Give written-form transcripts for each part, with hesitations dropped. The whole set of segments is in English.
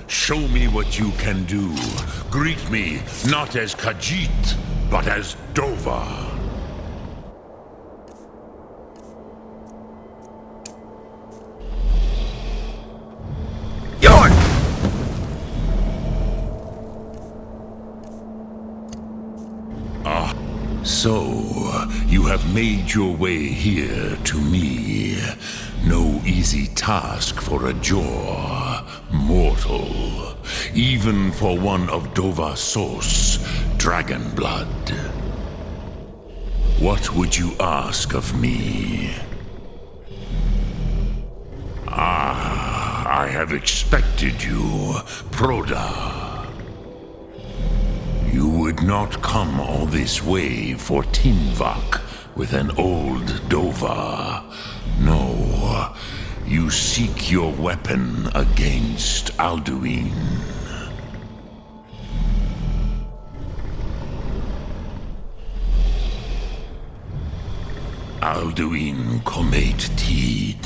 Show me what you can do. Greet me not as Khajiit, but as Dova. So, you have made your way here to me. No easy task for a Jor mortal, even for one of Dova source, dragon blood. What would you ask of me? I have expected you, Proda. You would not come all this way for Tinvak with an old Dova. No, you seek your weapon against Alduin. Alduin Comet Tid.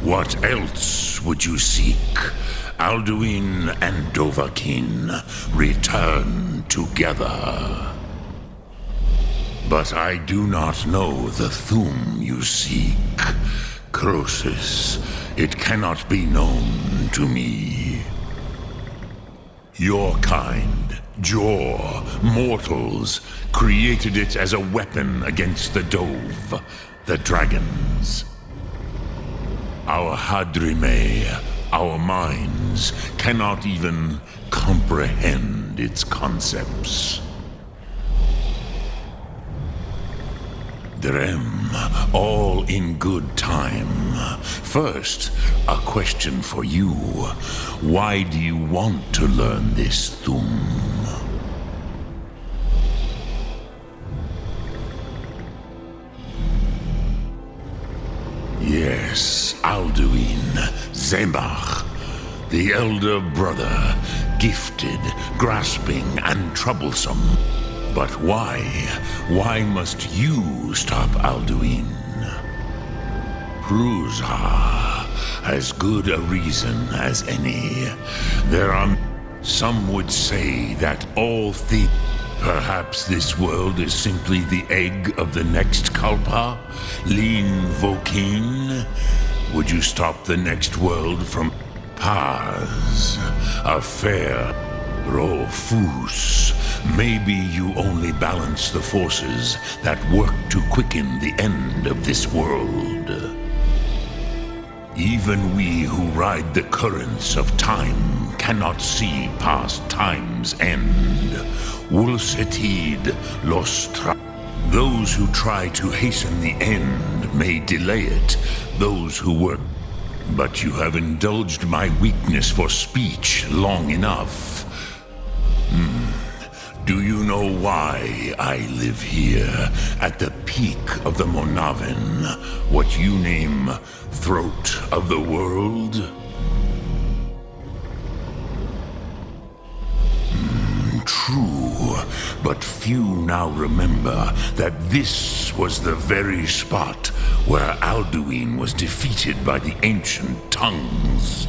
What else would you seek? Alduin and Dovahkiin return together. But I do not know the Thum you seek. Croesus, it cannot be known to me. Your kind, Jor, mortals, created it as a weapon against the Dove, the dragons. Our Hadrime, our minds, cannot even comprehend its concepts. Drem, all in good time. First, a question for you. Why do you want to learn this Thum? Yes, Alduin, Zemach, the elder brother, gifted, grasping, and troublesome. But why? Why must you stop Alduin? Pruzha, as good a reason as any. There are some would say that all things. Perhaps this world is simply the egg of the next Kalpa? Lin Vokin? Would you stop the next world from Paz? A fair Rofus? Maybe you only balance the forces that work to quicken the end of this world. Even we who ride the currents of time cannot see past time's end. Wulsetid Lostra. Those who try to hasten the end may delay it. Those who work. But you have indulged my weakness for speech long enough. Do you know why I live here, at the peak of the Monavin, what you name Throat of the World? True, but few now remember that this was the very spot where Alduin was defeated by the ancient tongues.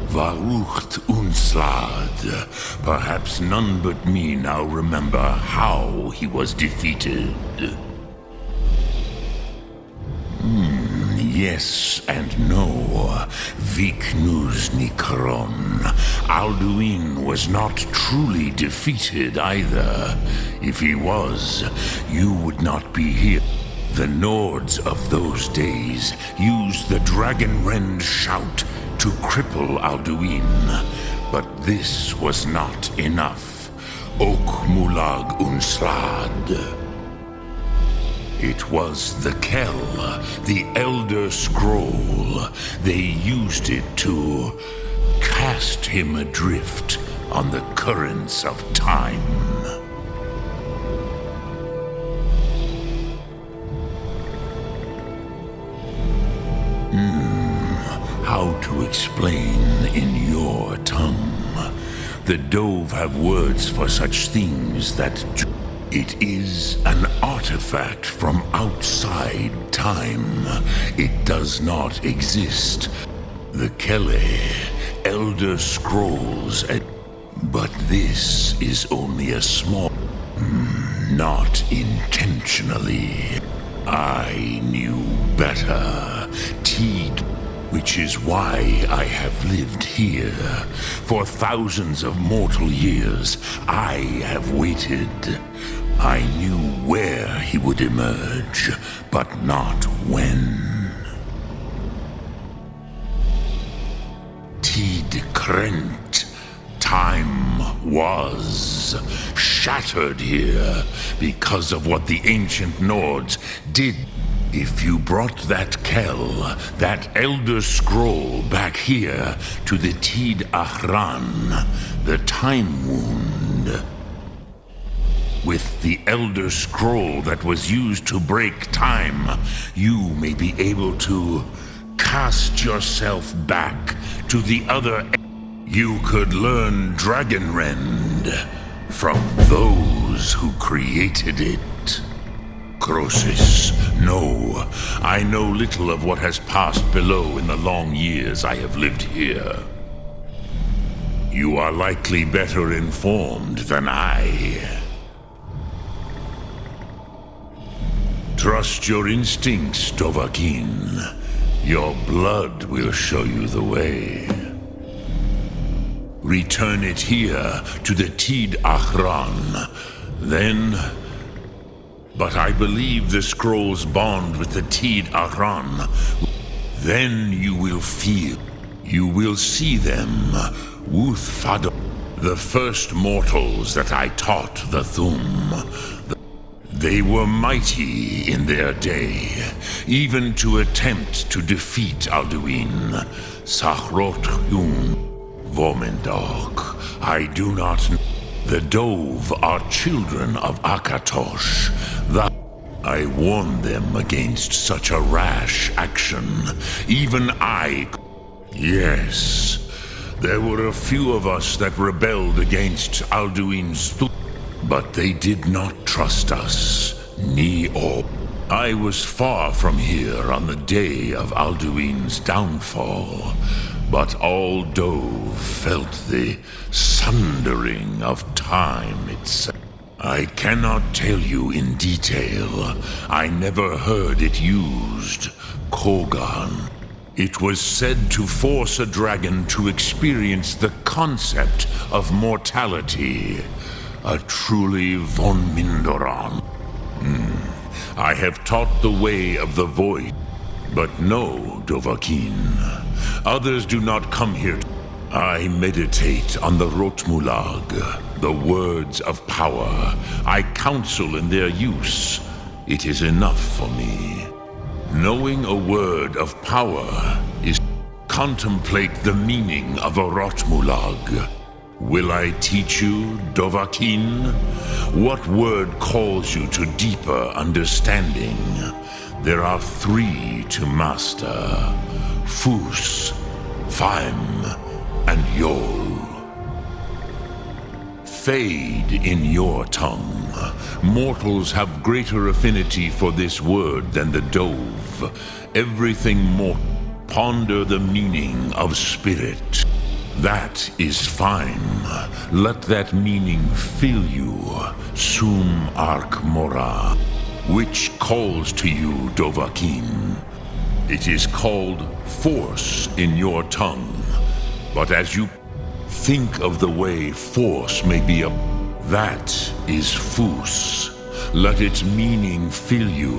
Varucht Unslad. Perhaps none but me now remember how he was defeated. Yes and no. Viknus Nikaron. Alduin was not truly defeated either. If he was, you would not be here. The Nords of those days used the Dragonrend shout to cripple Alduin. But this was not enough. Ok Mulag Unslad. It was the Kell, the Elder Scroll. They used it to cast him adrift on the currents of time. How to explain in your tongue? The Dove have words for such things that... It is an artifact from outside time. It does not exist. The Kele Elder Scrolls, but this is only a small... Not intentionally. I knew better. Teed, which is why I have lived here. For thousands of mortal years, I have waited. I knew where he would emerge, but not when. Teed Krent. Time was shattered here because of what the ancient Nords did. If you brought that Kell, that Elder Scroll, back here to the Teed Ahran, the Time Wound, with the Elder Scroll that was used to break time, you may be able to cast yourself back to the other. You could learn Dragonrend from those who created it. Croesus, no, I know little of what has passed below in the long years I have lived here. You are likely better informed than I. Trust your instincts, Dovahkiin. Your blood will show you the way. Return it here to the Teed Ahran. Then... But I believe the scrolls bond with the Teed Ahran. Then you will feel. You will see them. Wuthfado. The first mortals that I taught the Thum. They were mighty in their day, even to attempt to defeat Alduin. Sahrot Yun. Vomendok, I do not know. The Dove are children of Akatosh. I warned them against such a rash action. Even I... Yes, there were a few of us that rebelled against Alduin's but they did not trust us, ni or. I was far from here on the day of Alduin's downfall. But all Dove felt the sundering of time itself. I cannot tell you in detail. I never heard it used. Kogan. It was said to force a dragon to experience the concept of mortality. A truly von Mindoran. I have taught the way of the void. But no, Dovahkiin. Others do not come here. I meditate on the Rotmulag, the words of power. I counsel in their use. It is enough for me. Knowing a word of power is contemplate the meaning of a Rotmulag. Will I teach you, Dovahkiin? What word calls you to deeper understanding? There are 3 to master. Fus, Faim, and Yol. Fade in your tongue. Mortals have greater affinity for this word than the Dove. Everything more. Ponder the meaning of spirit. That is fine. Let that meaning fill you. Sum Ark Mora. Which calls to you, Dovahkiin. It is called force in your tongue. But as you think of the way force may be that is Fus. Let its meaning fill you.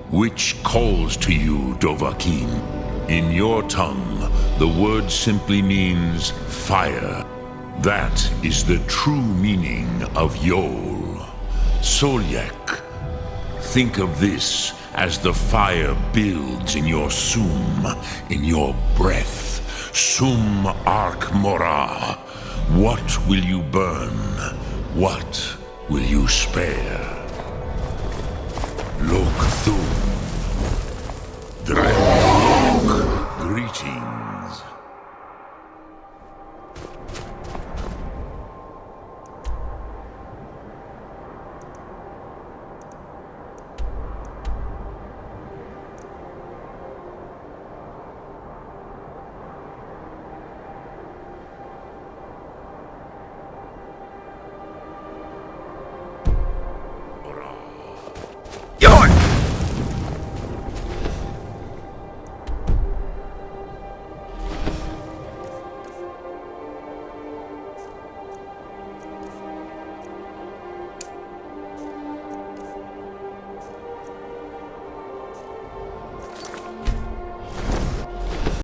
Which calls to you, Dovahkiin. In your tongue, the word simply means fire. That is the true meaning of Yol. Solyek. Think of this as the fire builds in your sum, in your breath. Sum Ark Mora. What will you burn? What will you spare? Lok Thum.